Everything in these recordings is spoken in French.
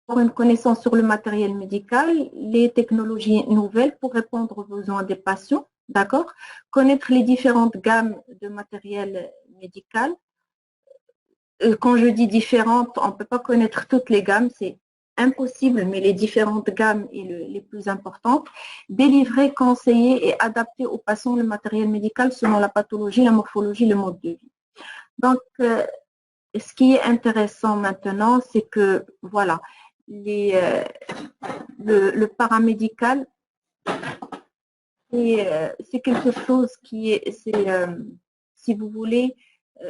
avoir une connaissance sur le matériel médical, les technologies nouvelles pour répondre aux besoins des patients, d'accord? Connaître les différentes gammes de matériel médical. Quand je dis différentes, on ne peut pas connaître toutes les gammes, c'est impossible, mais les différentes gammes et les plus importantes. Délivrer, conseiller et adapter aux patients le matériel médical selon la pathologie, la morphologie, le mode de vie. Donc, ce qui est intéressant maintenant, c'est que, voilà, le paramédical, c'est quelque chose qui est, si vous voulez,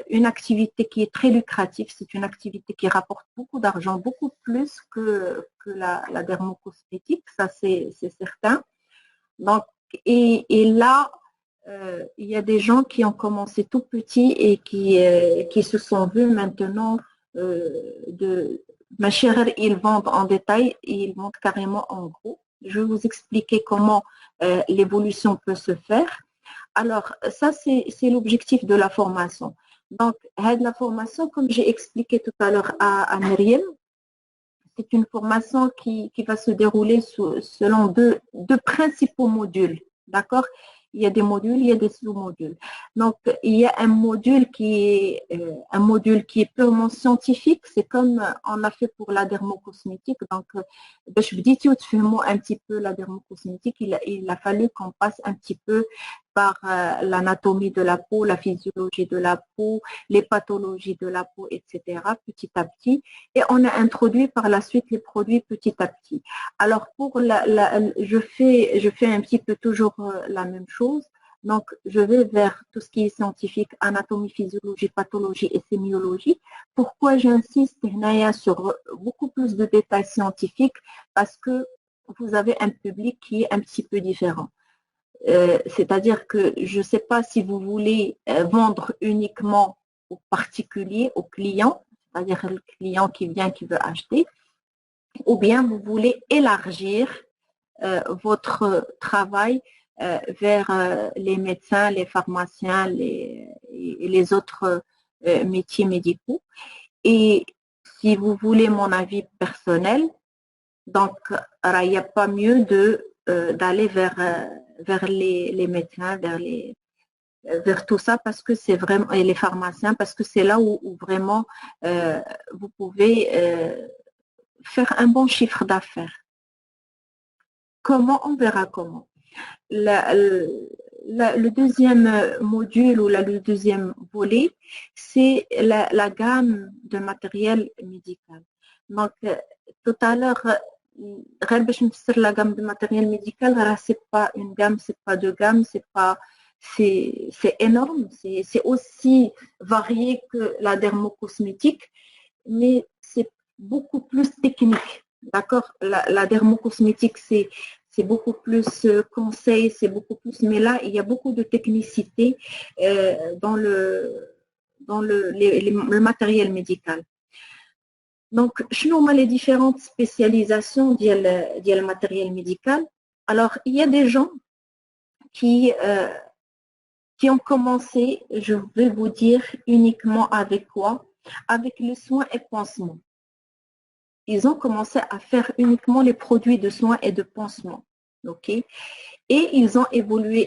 une activité qui est très lucrative. C'est une activité qui rapporte beaucoup d'argent, beaucoup plus que la dermocosmétique, ça c'est certain. Donc, et là, il y a des gens qui ont commencé tout petit et qui se sont vus maintenant ma chère, ils vendent en détail et ils vendent carrément en gros. Je vais vous expliquer comment l'évolution peut se faire. Alors, ça, c'est l'objectif de la formation. Donc, la formation, comme j'ai expliqué tout à l'heure à Myriam, c'est une formation qui va se dérouler selon deux principaux modules. D'accord? Il y a des modules, il y a des sous-modules. Donc, il y a un module qui est purement scientifique. C'est comme on a fait pour la dermocosmétique. Donc, je vous dis un petit peu la dermocosmétique. Il a fallu qu'on passe un petit peu par l'anatomie de la peau, la physiologie de la peau, les pathologies de la peau, etc., petit à petit. Et on a introduit par la suite les produits petit à petit. Alors, je fais un petit peu toujours la même chose. Donc, je vais vers tout ce qui est scientifique, anatomie, physiologie, pathologie et sémiologie. Pourquoi j'insiste sur beaucoup plus de détails scientifiques? Parce que vous avez un public qui est un petit peu différent. C'est-à-dire que je ne sais pas si vous voulez vendre uniquement aux particuliers, aux clients, c'est-à-dire le client qui vient, qui veut acheter, ou bien vous voulez élargir votre travail vers les médecins, les pharmaciens et les autres métiers médicaux. Et si vous voulez mon avis personnel, donc il n'y a pas mieux d'aller vers les médecins, vers tout ça, parce que c'est vraiment, et les pharmaciens, parce que c'est là où vraiment vous pouvez faire un bon chiffre d'affaires. Comment? On verra comment. Le deuxième module ou le deuxième volet, c'est la gamme de matériel médical. Donc, tout à l'heure, la gamme de matériel médical, c'est pas une gamme, c'est pas deux gammes, c'est énorme, c'est aussi varié que la dermocosmétique, mais c'est beaucoup plus technique. D'accord? La dermocosmétique, c'est beaucoup plus conseil, c'est beaucoup plus, mais là, il y a beaucoup de technicité dans le matériel médical. Donc, je nomme les différentes spécialisations du matériel médical. Alors, il y a des gens qui ont commencé, je vais vous dire, uniquement avec quoi? Avec le soin et pansement. Ils ont commencé à faire uniquement les produits de soins et de pansement. OK? Et ils ont évolué,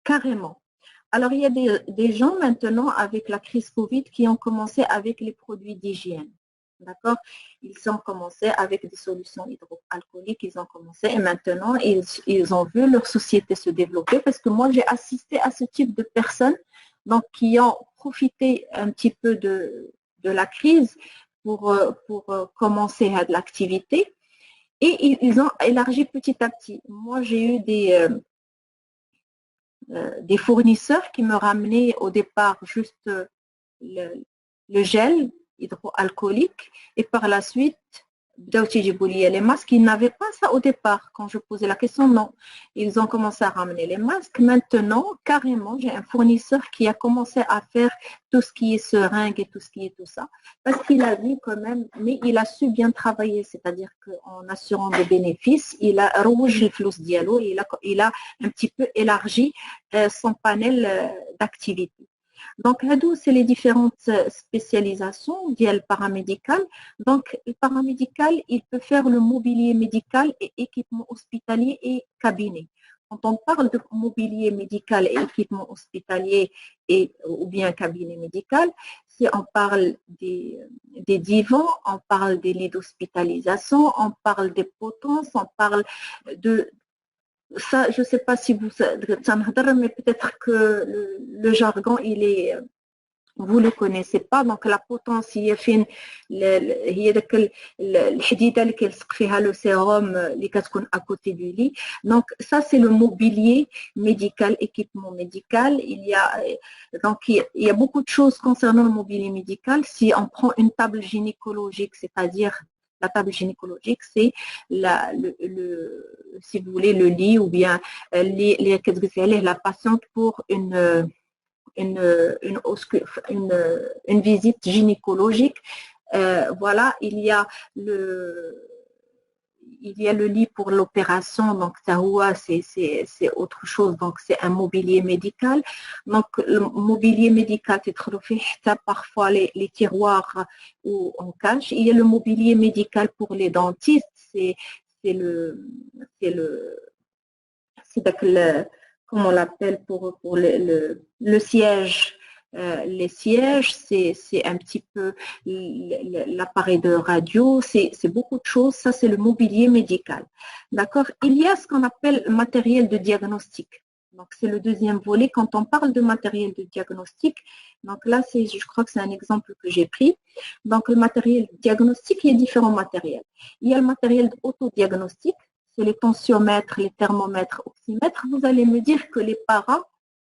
carrément. Alors, il y a des gens maintenant avec la crise Covid qui ont commencé avec les produits d'hygiène. D'accord? Ils ont commencé avec des solutions hydroalcooliques, ils ont commencé et maintenant, ils ont vu leur société se développer parce que moi, j'ai assisté à ce type de personnes donc, qui ont profité un petit peu de la crise pour commencer à de l'activité et ils ont élargi petit à petit. Moi, j'ai eu des fournisseurs qui me ramenaient au départ juste le gel hydroalcoolique et par la suite, les masques, ils n'avaient pas ça au départ. Quand je posais la question, non. Ils ont commencé à ramener les masques. Maintenant, carrément, j'ai un fournisseur qui a commencé à faire tout ce qui est seringue et tout ce qui est tout ça. Parce qu'il a vu quand même, mais il a su bien travailler. C'est-à-dire qu'en assurant des bénéfices, il a rouge le flou dialogue, il a un petit peu élargi son panel d'activités. Donc, هادو, c'est les différentes spécialisations ديال paramédical. Donc, le paramédical, il peut faire le mobilier médical et équipement hospitalier et cabinet. Quand on parle de mobilier médical et équipement hospitalier et, ou bien cabinet médical, si on parle des divans, on parle des lits d'hospitalisation, on parle des potences, on parle de ça, je ne sais pas si vous mais peut-être que le jargon, vous le connaissez pas. Donc la potence هي فين هي داك الحديده اللي كيلصق فيها لو سيروم اللي كتكون à côté du lit. Donc ça c'est le mobilier médical, équipement médical. Il y a beaucoup de choses concernant le mobilier médical. Si on prend une table gynécologique, c'est-à-dire la table gynécologique, c'est si vous voulez le lit ou bien la patiente pour une visite gynécologique. Voilà, il y a le lit pour l'opération, donc c'est autre chose, donc c'est un mobilier médical. Donc le mobilier médical, c'est parfois les tiroirs où on cache. Il y a le mobilier médical pour les dentistes, comme on l'appelle pour le siège. Les sièges, c'est un petit peu l'appareil de radio, c'est beaucoup de choses. Ça, c'est le mobilier médical. D'accord? Il y a ce qu'on appelle matériel de diagnostic. Donc, c'est le deuxième volet. Quand on parle de matériel de diagnostic, donc là, je crois que c'est un exemple que j'ai pris. Donc, le matériel diagnostic, il y a différents matériels. Il y a le matériel autodiagnostic, c'est les tensiomètres, les thermomètres, oxymètres. Vous allez me dire que les paras,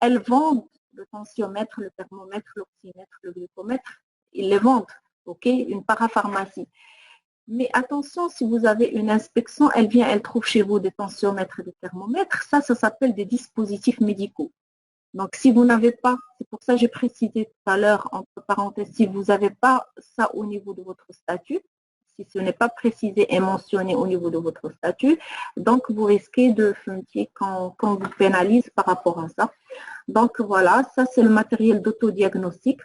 elles vendent le tensiomètre, le thermomètre, l'oxymètre, le glucomètre, ils les vendent, ok, une parapharmacie. Mais attention, si vous avez une inspection, elle trouve chez vous des tensiomètres et des thermomètres, ça s'appelle des dispositifs médicaux. Donc, si vous n'avez pas, c'est pour ça que j'ai précisé tout à l'heure, entre parenthèses, si vous n'avez pas ça au niveau de votre statut, si ce n'est pas précisé et mentionné au niveau de votre statut, donc vous risquez de qu'on vous pénalise par rapport à ça. Donc voilà, ça c'est le matériel d'autodiagnostic.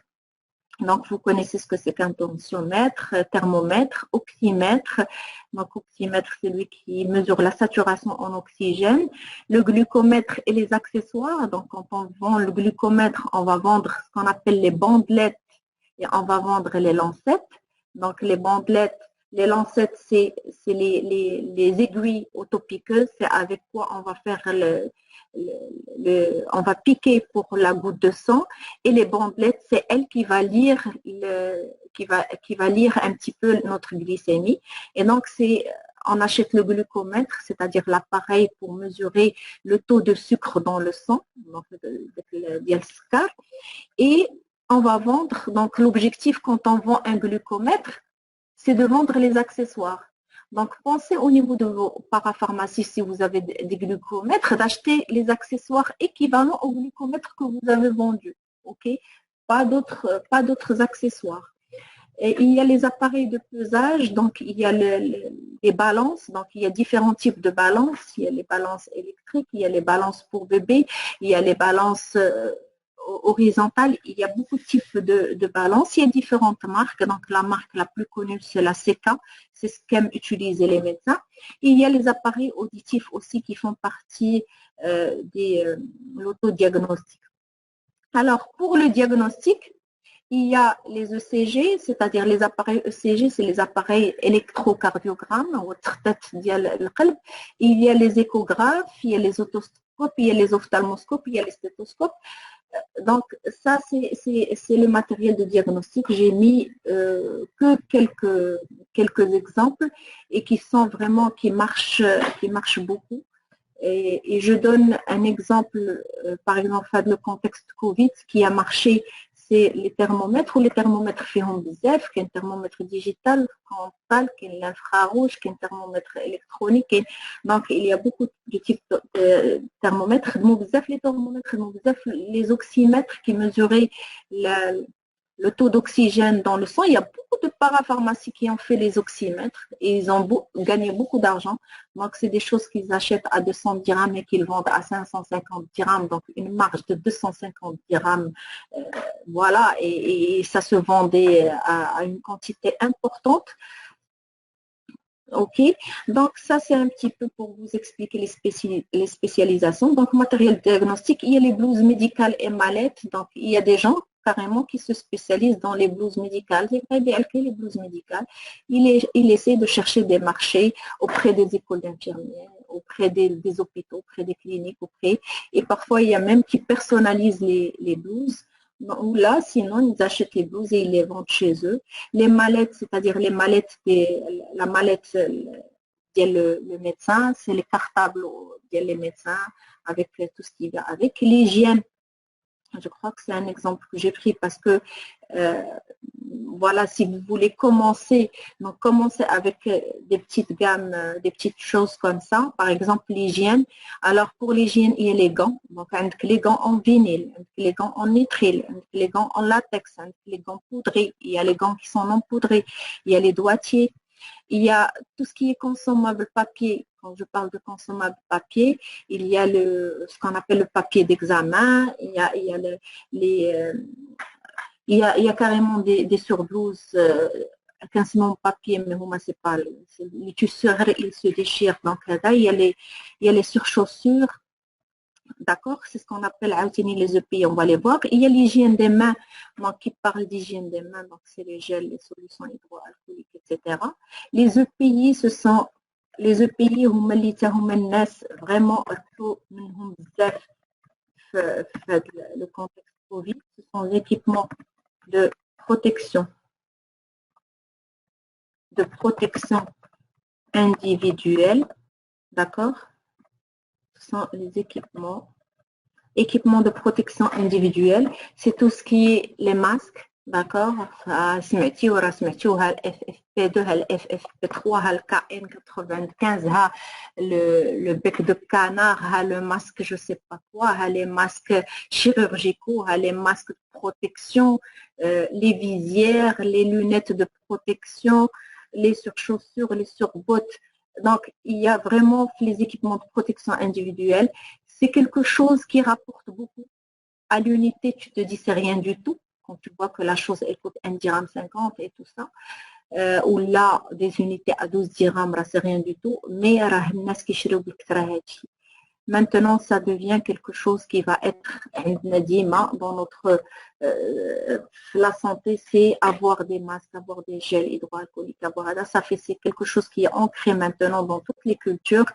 Donc vous connaissez ce que c'est qu'un tensiomètre, thermomètre, oxymètre. Donc oxymètre, c'est lui qui mesure la saturation en oxygène. Le glucomètre et les accessoires. Donc quand on vend le glucomètre, on va vendre ce qu'on appelle les bandelettes et on va vendre les lancettes. Donc les bandelettes, les lancettes, c'est les aiguilles autopiqueuses, c'est avec quoi on va faire on va piquer pour la goutte de sang, et les bandelettes, c'est elle qui va lire qui va lire un petit peu notre glycémie. Et donc on achète le glucomètre, c'est-à-dire l'appareil pour mesurer le taux de sucre dans le sang, donc et on va vendre. Donc l'objectif quand on vend un glucomètre, c'est de vendre les accessoires. Donc, pensez au niveau de vos parapharmacies, si vous avez des glucomètres, d'acheter les accessoires équivalents au glucomètre que vous avez vendu. OK? Pas d'autres accessoires. Et il y a les appareils de pesage, donc il y a les balances, donc il y a différents types de balances. Il y a les balances électriques, il y a les balances pour bébé, il y a les balances horizontale, il y a beaucoup de types de balances, il y a différentes marques. Donc la marque la plus connue, c'est la Seka, c'est ce qu'aiment utiliser les médecins. Et il y a les appareils auditifs aussi qui font partie de l'autodiagnostic. Alors pour le diagnostic, il y a les ECG, c'est-à-dire les appareils ECG, c'est les appareils électrocardiogrammes, il y a les échographes, il y a les otoscopes, il y a les ophtalmoscopes, il y a les stéthoscopes. Donc ça c'est le matériel de diagnostic. J'ai mis que quelques exemples et qui marchent beaucoup. Et je donne un exemple, par exemple, dans le contexte Covid, qui a marché, c'est les thermomètres, ou les thermomètres font bzaf, qui est un thermomètre digital, frontal, qui est l'infrarouge, qui est un thermomètre électronique. Donc, il y a beaucoup de types de thermomètres. Les thermomètres, les oxymètres qui mesuraient le taux d'oxygène dans le sang. Il y a beaucoup de parapharmacies qui ont fait les oxymètres et ils ont gagné beaucoup d'argent. Donc, c'est des choses qu'ils achètent à 200 dirhams et qu'ils vendent à 550 dirhams. Donc, une marge de 250 dirhams voilà, et ça se vendait à une quantité importante. OK, donc ça c'est un petit peu pour vous expliquer les spécialisations. Donc matériel diagnostic, il y a les blouses médicales et mallettes. Donc il y a des gens carrément qui se spécialisent dans les blouses médicales. Les blouses médicales, il essaie de chercher des marchés auprès des écoles d'infirmières, auprès des hôpitaux, auprès des cliniques, et parfois il y a même qui personnalisent les blouses. Ou là, sinon, ils achètent les blouses et ils les vendent chez eux. Les mallettes, c'est-à-dire les mallettes, la mallette le médecin, c'est les cartables les médecins avec tout ce qui va avec. L'hygiène, je crois que c'est un exemple que j'ai pris parce que euh, voilà, si vous voulez commencer, donc commencez avec des petites gammes, des petites choses comme ça. Par exemple, l'hygiène. Alors, pour l'hygiène, il y a les gants. Donc, les gants en vinyle, les gants en nitrile, les gants en latex, les gants poudrés. Il y a les gants qui sont non poudrés. Il y a les doigtiers. Il y a tout ce qui est consommable papier. Quand je parle de consommable papier, il y a ce qu'on appelle le papier d'examen. Il y a il y a carrément des surblouses qu'un simon papier, mais moi, c'est pas les tusseurs, ils se déchirent. Donc, là, il y a les surchaussures. D'accord, c'est ce qu'on appelle les EPI, on va les voir. Il y a l'hygiène des mains, donc qui parle d'hygiène des mains, donc c'est les gels, les solutions hydroalcooliques, etc. Les EPI, ce sont les EPI, vraiment, le contexte Covid, ce sont les équipements de protection individuelle, d'accord? Ce sont les équipements de protection individuelle, c'est tout ce qui est les masques, d'accord? سمعتي وراه سمعتوها ال FFP2 ها ال FFP3 ها ال KN95 ها le bec de canard ها le masque je sais pas quoi ها les masques chirurgicaux ها les masques de protection, les visières, les lunettes de protection, les surchaussures, les surbottes. Donc il y a vraiment les équipements de protection individuelle. C'est quelque chose qui rapporte beaucoup. À l'unité, tu te dis c'est rien du tout. Quand tu vois que la chose elle coûte 1 dirham 50 et tout ça. Ou là, des unités à 12 dirhams, c'est rien du tout. Mais maintenant, ça devient quelque chose qui va être dans notre la santé, c'est avoir des masques, avoir des gels hydroalcooliques, ça fait c'est quelque chose qui est ancré maintenant dans toutes les cultures.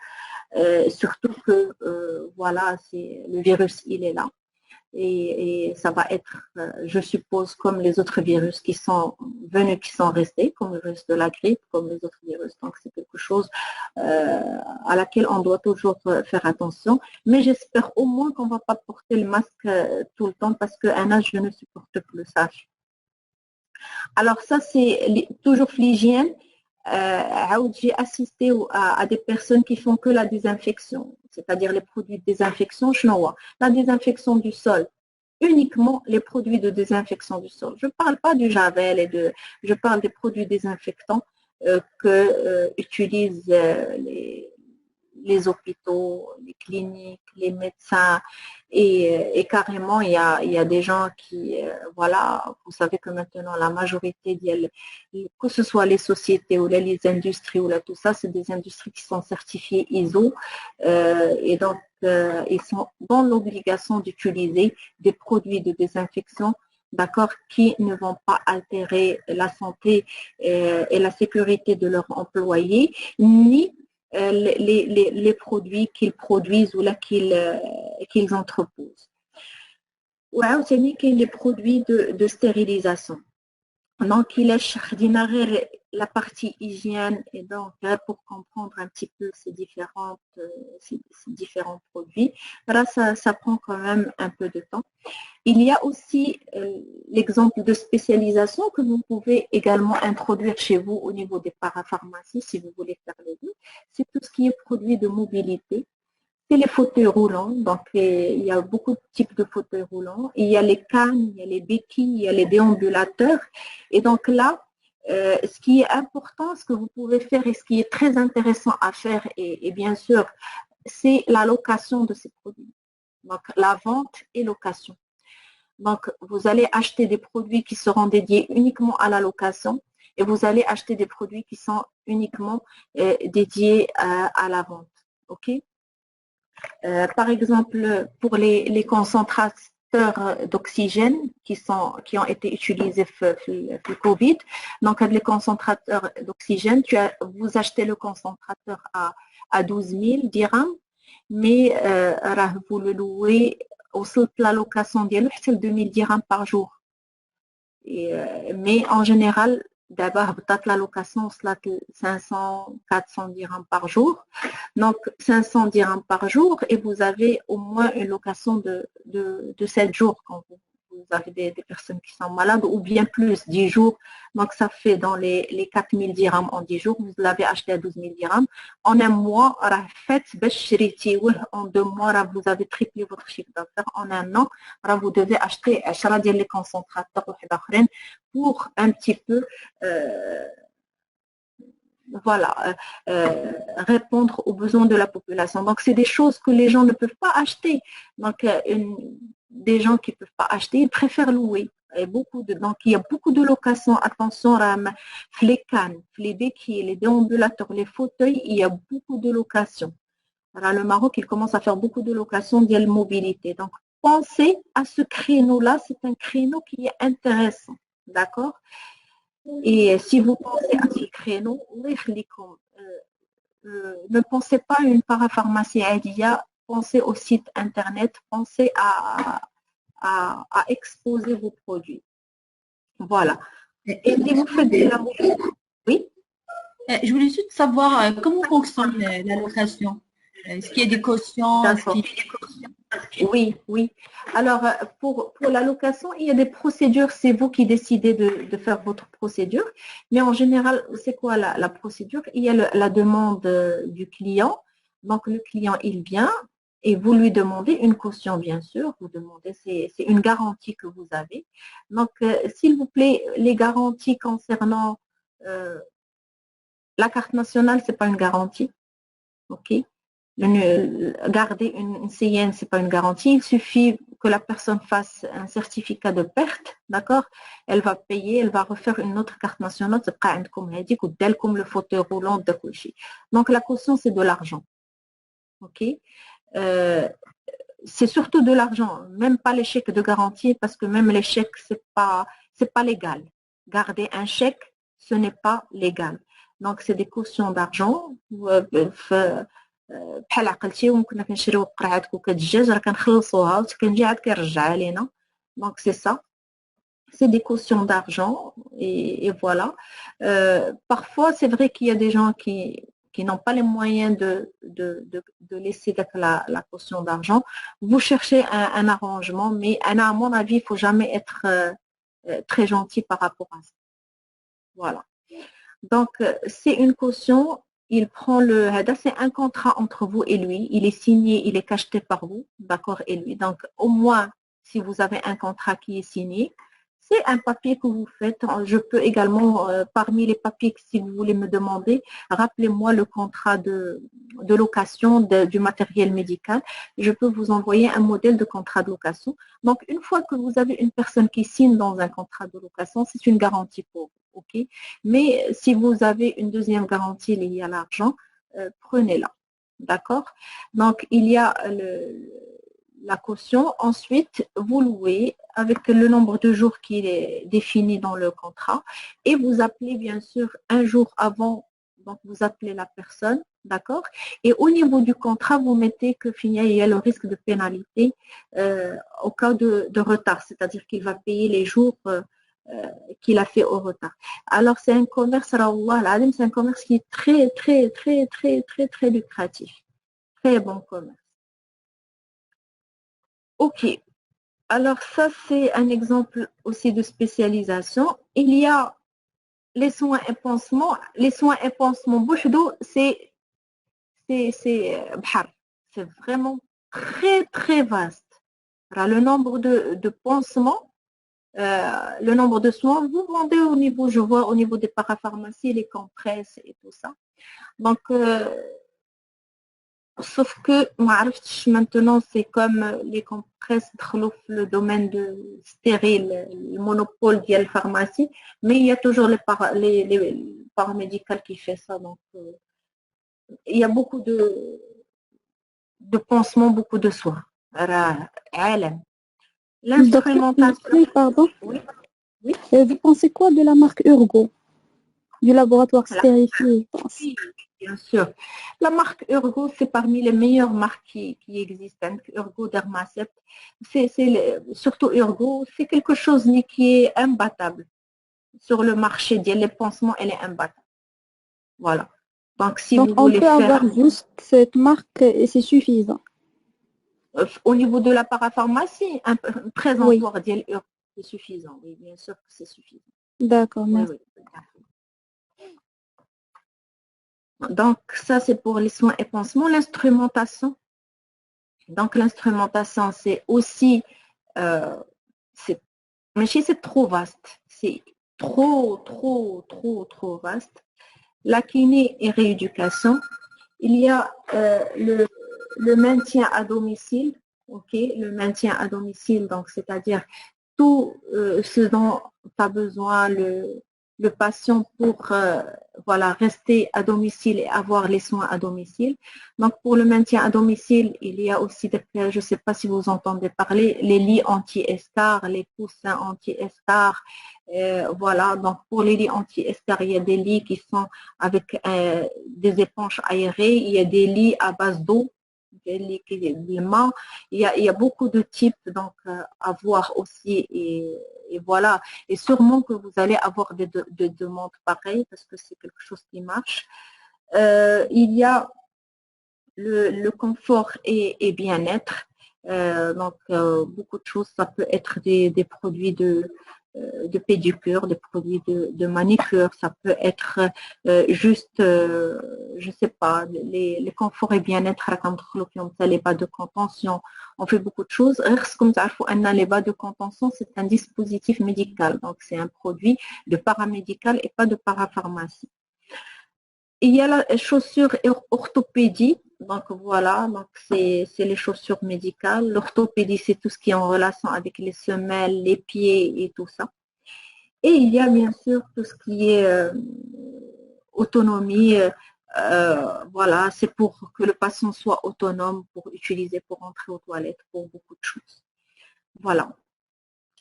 Surtout que voilà, le virus il est là et ça va être, je suppose, comme les autres virus qui sont venus, qui sont restés, comme le virus de la grippe, comme les autres virus. Donc c'est quelque chose à laquelle on doit toujours faire attention. Mais j'espère au moins qu'on ne va pas porter le masque tout le temps parce qu'un âge je ne supporte plus ça. Alors ça c'est toujours l'hygiène. J'ai assisté à des personnes qui font que la désinfection, c'est-à-dire les produits de désinfection, la désinfection du sol, uniquement les produits de désinfection du sol. Je ne parle pas du javel, je parle des produits désinfectants que utilisent les hôpitaux, les cliniques, les médecins et carrément il y a des gens qui, voilà, vous savez que maintenant la majorité, que ce soit les sociétés ou les industries ou là tout ça, c'est des industries qui sont certifiées ISO et donc ils sont dans l'obligation d'utiliser des produits de désinfection, d'accord, qui ne vont pas altérer la santé et la sécurité de leurs employés, ni les produits qu'ils produisent ou là qu'ils entreposent. Ou les produits de stérilisation. Donc, il est la partie hygiène et donc pour comprendre un petit peu ces différents produits. Là, ça prend quand même un peu de temps. Il y a aussi l'exemple de spécialisation que vous pouvez également introduire chez vous au niveau des parapharmacies si vous voulez faire les deux. C'est tout ce qui est produit de mobilité. C'est les fauteuils roulants, donc il y a beaucoup de types de fauteuils roulants. Il y a les cannes, il y a les béquilles, il y a les déambulateurs. Et donc là, ce qui est important, ce que vous pouvez faire et ce qui est très intéressant à faire, et bien sûr, c'est la location de ces produits. Donc la vente et location. Donc, vous allez acheter des produits qui seront dédiés uniquement à la location et vous allez acheter des produits qui sont uniquement dédiés à la vente. OK? Par exemple, pour les concentrateurs d'oxygène qui ont été utilisés pour le Covid, donc les concentrateurs d'oxygène, vous achetez le concentrateur à 12 000 dirhams, mais vous le louez au sol de la location ديالو حتى 2000 dirhams par jour. Mais en général, d'abord, la location, c'est 500, 400 dirhams par jour. Donc, 500 dirhams par jour et vous avez au moins une location de 7 jours quand vous avez des personnes qui sont malades ou bien plus, 10 jours. Donc, ça fait dans les 4000 dirhams en 10 jours. Vous l'avez acheté à 12 000 dirhams. En un mois, en 2 mois, vous avez triplé votre chiffre d'affaires. En un an, vous devez acheter 10 les concentrateurs pour un petit peu répondre aux besoins de la population. Donc, c'est des choses que les gens ne peuvent pas acheter. Donc, des gens qui ne peuvent pas acheter, ils préfèrent louer. Donc, il y a beaucoup de locations. Attention, les cannes, les béquilles, les déambulateurs, les fauteuils, il y a beaucoup de locations. Alors, le Maroc, il commence à faire beaucoup de locations de mobilité. Donc, pensez à ce créneau-là. C'est un créneau qui est intéressant. D'accord? Et si vous pensez à ce créneau, ne pensez pas à une parapharmacie Adia, pensez au site internet, pensez à exposer vos produits. Voilà. Et si vous faites de la mobilité, oui. Je voulais juste savoir comment fonctionne la location. Est-ce qu'il y a des cautions? Oui, oui. Alors, pour la location, il y a des procédures. C'est vous qui décidez de faire votre procédure. Mais en général, c'est quoi la procédure? Il y a la demande du client. Donc, le client, il vient et vous lui demandez une caution, bien sûr. Vous demandez, c'est une garantie que vous avez. Donc, s'il vous plaît, les garanties concernant la carte nationale, ce n'est pas une garantie. OK? Garder une CIN, ce n'est pas une garantie. Il suffit que la personne fasse un certificat de perte, d'accord? Elle va payer, elle va refaire une autre carte nationale, comme le fauteuil roulant de coucher. Donc, la caution, c'est de l'argent. OK? C'est surtout de l'argent, même pas les chèques de garantie, parce que même les chèques, c'est pas légal. Garder un chèque, ce n'est pas légal. Donc, c'est des cautions d'argent. بحال عقلتي وكنا كنشريو قرعه كوكا دجاج راه كنخلصوها وكنجي عاد كيرجعها لينا دونك سي سا c'est des cautions d'argent et voilà. Parfois, c'est vrai qu'il y a des gens qui n'ont pas les moyens de laisser la caution d'argent. Vous cherchez un arrangement, mais à mon avis, il ne faut jamais être très gentil par rapport à ça. Voilà. Donc, c'est une caution. Il prend c'est un contrat entre vous et lui. Il est signé, il est cacheté par vous, d'accord, et lui. Donc, au moins, si vous avez un contrat qui est signé, c'est un papier que vous faites. Je peux également, parmi les papiers que si vous voulez me demander, rappelez-moi le contrat de location du matériel médical. Je peux vous envoyer un modèle de contrat de location. Donc, une fois que vous avez une personne qui signe dans un contrat de location, c'est une garantie pour vous. OK? Mais si vous avez une deuxième garantie liée à l'argent, prenez-la. D'accord? Donc, il y a la caution. Ensuite, vous louez avec le nombre de jours qui est défini dans le contrat et vous appelez bien sûr un jour avant, donc vous appelez la personne, d'accord? Et au niveau du contrat, vous mettez que il y a le risque de pénalité au cas de retard, c'est-à-dire qu'il va payer les jours qu'il a fait au retard. Alors, c'est un commerce, c'est un commerce qui est très, très, très, très, très, très lucratif. Très bon commerce. OK. Alors, ça, c'est un exemple aussi de spécialisation. Il y a les soins et pansements. Les soins et pansements, c'est vraiment très, très vaste. Alors, le nombre de pansements, le nombre de soins, vous vendez au niveau, je vois, au niveau des parapharmacies, les compresses et tout ça. Donc, sauf que moi, maintenant, c'est comme les compresses dans le domaine de stérile, le monopole de la pharmacie, mais il y a toujours les paramédicales qui fait ça. Donc, il y a beaucoup de pansements, beaucoup de soins. Docteur, L'instrumentation. pardon. Oui, oui. Vous pensez quoi de la marque Urgo, du laboratoire stérifié, je pense? Oui, bien sûr. La marque Urgo, c'est parmi les meilleures marques qui existent. Hein. Urgo, Dermacept, surtout Urgo, c'est quelque chose qui est imbattable sur le marché. Les pansements, elle est imbattable. Voilà. Donc, si Donc, vous on voulez peut faire avoir juste cette marque et c'est suffisant. au niveau de la parapharmacie, un Oui, présentoir d'Urgo, c'est suffisant. Oui, bien sûr que c'est suffisant. d'accord, Oui, merci. oui. Donc, ça, c'est pour les soins et pansements. L'instrumentation. Donc, l'instrumentation, c'est aussi, mais c'est trop vaste. C'est trop vaste. La kiné et rééducation. Il y a le maintien à domicile. OK, le maintien à domicile, donc c'est-à-dire tout ce dont tu as besoin le patient pour voilà, rester à domicile et avoir les soins à domicile. Donc, pour le maintien à domicile, il y a aussi, je ne sais pas si vous entendez parler, les lits anti-escar, les coussins anti-escar. Voilà, donc pour les lits anti-escar, il y a des lits qui sont avec des éponges aérées, il y a des lits à base d'eau, des lits de main. Il y a beaucoup de types donc à voir aussi et voilà. Et sûrement que vous allez avoir des demandes pareilles parce que c'est quelque chose qui marche. Il y a le confort et bien-être. Donc, beaucoup de choses, ça peut être des produits de pédicure, des produits de manicure, ça peut être juste, je ne sais pas, les conforts et bien-être, les bas de contention, on fait beaucoup de choses. Comme les bas de contention, c'est un dispositif médical, donc c'est un produit de paramédical et pas de parapharmacie. Il y a la chaussure orthopédie, donc voilà, donc c'est les chaussures médicales. L'orthopédie, c'est tout ce qui est en relation avec les semelles, les pieds et tout ça. Et il y a bien sûr tout ce qui est autonomie. Voilà, c'est pour que le patient soit autonome pour utiliser, pour entrer aux toilettes, pour beaucoup de choses. Voilà.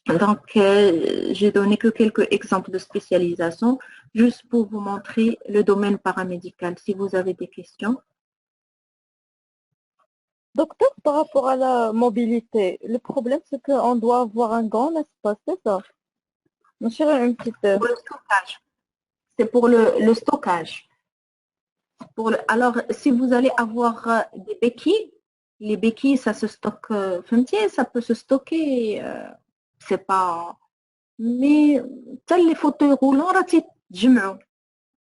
Donc, j'ai donné que quelques exemples de spécialisation, juste pour vous montrer le domaine paramédical. Si vous avez des questions. Docteur, par rapport à la mobilité, le problème, c'est qu'on doit avoir un grand espace, c'est ça? Mon cher, une petite... Pour le stockage. C'est pour le stockage. Alors, si vous allez avoir des béquilles, les béquilles, ça se stocke, ça peut se stocker, c'est pas... Mais, les fauteuils roulants,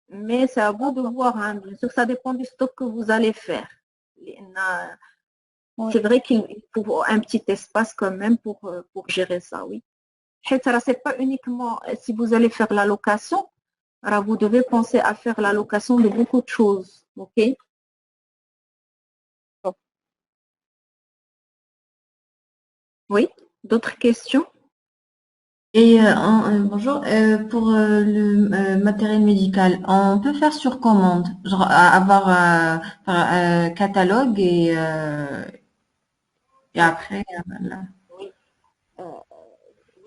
mais c'est à vous de voir, hein. Bien sûr, ça dépend du stock que vous allez faire. C'est vrai qu'il faut un petit espace quand même pour gérer ça, oui. C'est pas uniquement si vous allez faire la location, alors vous devez penser à faire la location de beaucoup de choses, ok? Oui, d'autres questions? Et bonjour, pour le matériel médical, on peut faire sur commande, genre avoir un catalogue et après, voilà. Oui, euh,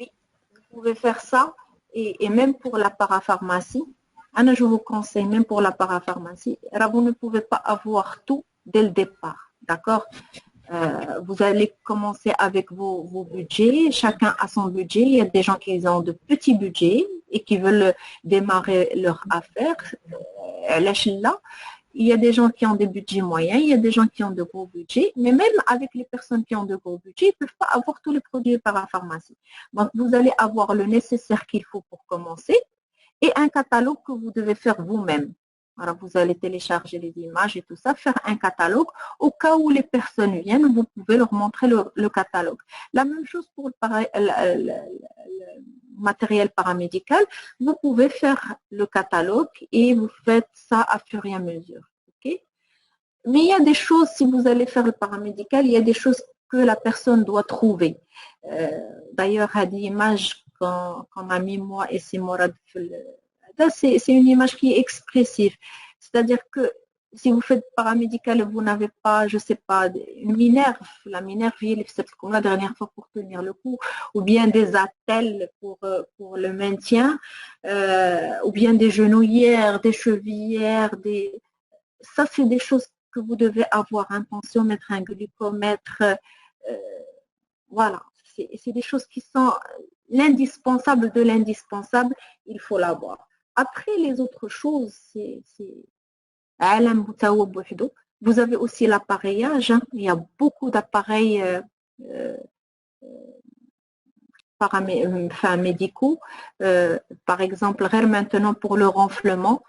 oui, vous pouvez faire ça et même pour la parapharmacie. Anna, je vous conseille, même pour la parapharmacie, vous ne pouvez pas avoir tout dès le départ, d'accord? Vous allez commencer avec vos budgets. Chacun a son budget. Il y a des gens qui ont de petits budgets et qui veulent démarrer leur affaire. Là, il y a des gens qui ont des budgets moyens, il y a des gens qui ont de gros budgets, mais même avec les personnes qui ont de gros budgets, ils ne peuvent pas avoir tous les produits parapharmacie. Donc, vous allez avoir le nécessaire qu'il faut pour commencer et un catalogue que vous devez faire vous-même. Alors, vous allez télécharger les images et tout ça, faire un catalogue. Au cas où les personnes viennent, vous pouvez leur montrer le catalogue. La même chose pour le matériel paramédical. Vous pouvez faire le catalogue et vous faites ça à fur et à mesure. Okay? Mais il y a des choses, si vous allez faire le paramédical, il y a des choses que la personne doit trouver. D'ailleurs, à l'image qu'on m'a mis moi et Simorad, c'est une image qui est expressive. C'est-à-dire que si vous faites paramédical et vous n'avez pas, je sais pas, une minerve, la minerve, c'est comme la dernière fois pour tenir le coup, ou bien des attelles pour le maintien, ou bien des genouillères, des chevillères, ça c'est des choses que vous devez avoir un tensiomètre, un glucomètre, voilà, c'est des choses qui sont l'indispensable de l'indispensable, il faut l'avoir. Après les autres choses, vous avez aussi l'appareillage, hein. Il y a beaucoup d'appareils médicaux. Par exemple, maintenant pour le renflement,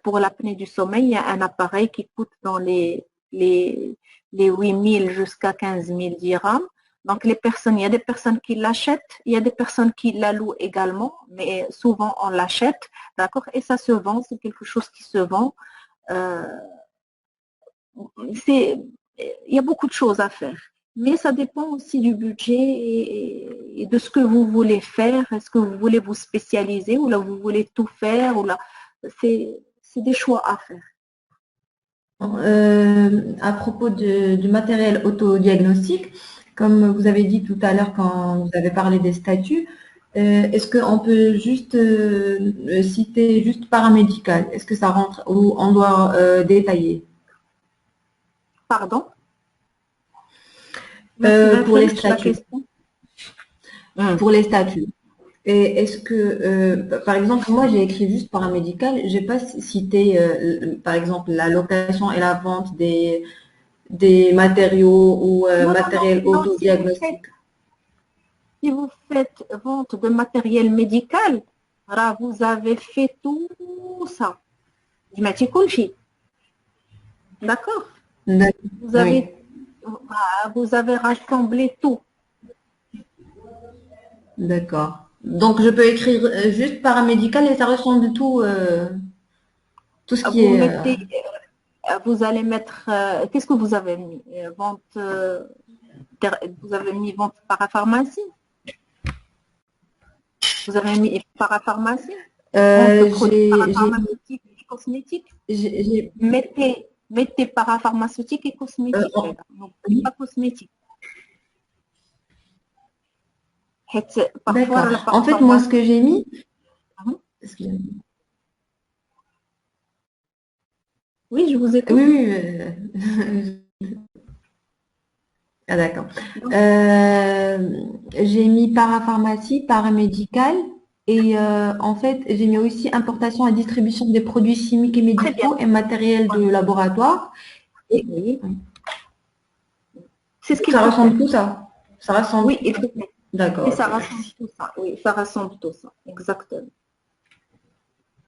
pour l'apnée du sommeil, il y a un appareil qui coûte dans les 8 000 jusqu'à 15 000 dirhams. Donc, il y a des personnes qui l'achètent, il y a des personnes qui la louent également, mais souvent on l'achète, d'accord? Et ça se vend, c'est quelque chose qui se vend. Il y a beaucoup de choses à faire. Mais ça dépend aussi du budget et de ce que vous voulez faire. Est-ce que vous voulez vous spécialiser ou là vous voulez tout faire ou là c'est des choix à faire. À propos du matériel autodiagnostic, comme vous avez dit tout à l'heure quand vous avez parlé des statuts, est-ce qu'on peut juste citer juste paramédical? Est-ce que ça rentre ou on doit détailler? Pardon? Pour les statuts. Pour les statuts. Et est-ce que, par exemple, moi j'ai écrit juste paramédical, j'ai pas cité, par exemple, la location et la vente des matériaux ou matériel autodiagnostic. Si vous faites vente de matériel médical, là, vous avez fait tout ça. D'accord? Vous avez rassemblé tout. D'accord. Donc, je peux écrire juste paramédical et ça ressemble tout, tout ce qui est... Vous allez mettre... Qu'est-ce que vous avez mis? Vous avez mis vente parapharmacie? Vous avez mis parapharmacie? Parapharmaceutique et cosmétique? Mettez parapharmaceutique et cosmétique. Pas cosmétique. D'accord. En fait, moi, ce que j'ai mis... Oui, je vous écoute. Oui. Ah, d'accord. J'ai mis parapharmacie, paramédical et en fait, j'ai mis aussi importation et distribution des produits chimiques et médicaux et matériel de laboratoire. Oui. C'est ce qui ça ressemble tout ça. Ça rassemble. Oui, D'accord. Et ça rassemble tout ça. Oui, ça rassemble tout ça. Exactement.